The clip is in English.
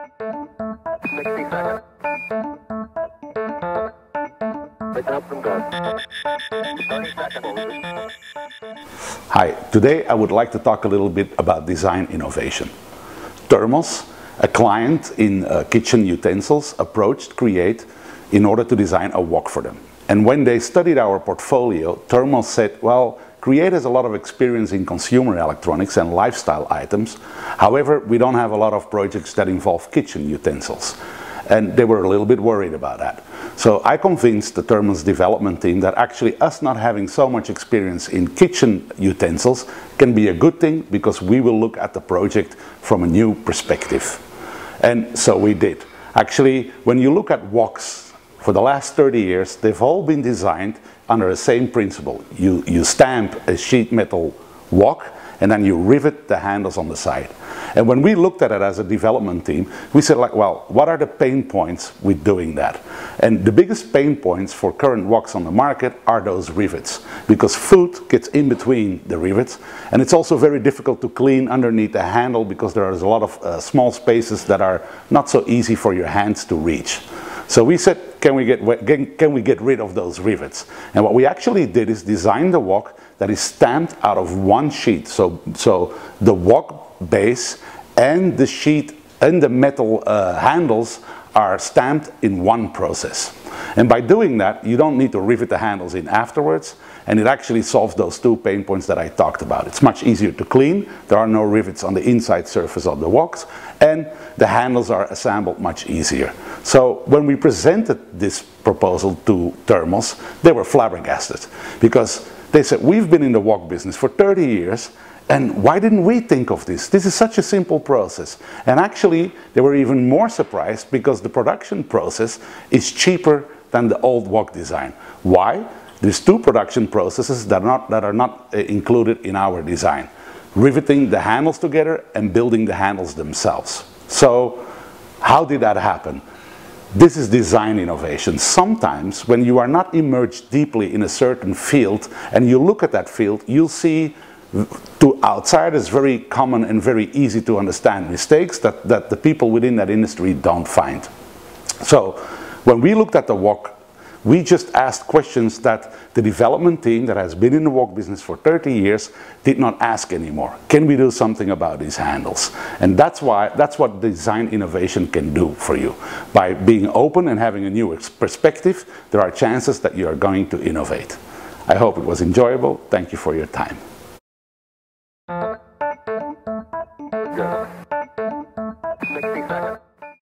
60 seconds. Picking up from good. 30 seconds. Hi, today I would like to talk a little bit about design innovation. THERMOS, a client in kitchen utensils, approached CRE8 in order to design a wok for them. And when they studied our portfolio, THERMOS said, well, CRE8 has a lot of experience in consumer electronics and lifestyle items. However, we don't have a lot of projects that involve kitchen utensils. And they were a little bit worried about that. So I convinced the THERMOS development team that actually us not having so much experience in kitchen utensils can be a good thing, because we will look at the project from a new perspective. And so we did. Actually, when you look at woks for the last 30 years, they've all been designed under the same principle. You stamp a sheet metal wok and then you rivet the handles on the side. And when we looked at it as a development team, we said, like, well, what are the pain points with doing that? And the biggest pain points for current woks on the market are those rivets, because food gets in between the rivets, and it's also very difficult to clean underneath the handle because there is a lot of small spaces that are not so easy for your hands to reach. So we said, can we get rid of those rivets? And what we actually did is design the wok that is stamped out of one sheet. So the wok base and the sheet and the metal handles are stamped in one process. And by doing that, you don't need to rivet the handles in afterwards, and it actually solves those two pain points that I talked about. It's much easier to clean, there are no rivets on the inside surface of the woks, and the handles are assembled much easier. So when we presented this proposal to THERMOS, they were flabbergasted, because they said, we've been in the wok business for 30 years, and why didn't we think of this? This is such a simple process. And actually, they were even more surprised because the production process is cheaper than the old wok design. Why? There's two production processes that are not included in our design: riveting the handles together and building the handles themselves. So how did that happen? This is design innovation. Sometimes when you are not immersed deeply in a certain field and you look at that field, you'll see to outsiders very common and very easy to understand mistakes that the people within that industry don't find. So when we looked at the wok, we just asked questions that the development team that has been in the wok business for 30 years did not ask anymore. Can we do something about these handles? And that's what design innovation can do for you. By being open and having a new perspective, there are chances that you are going to innovate. I hope it was enjoyable. Thank you for your time. Good. 60 seconds.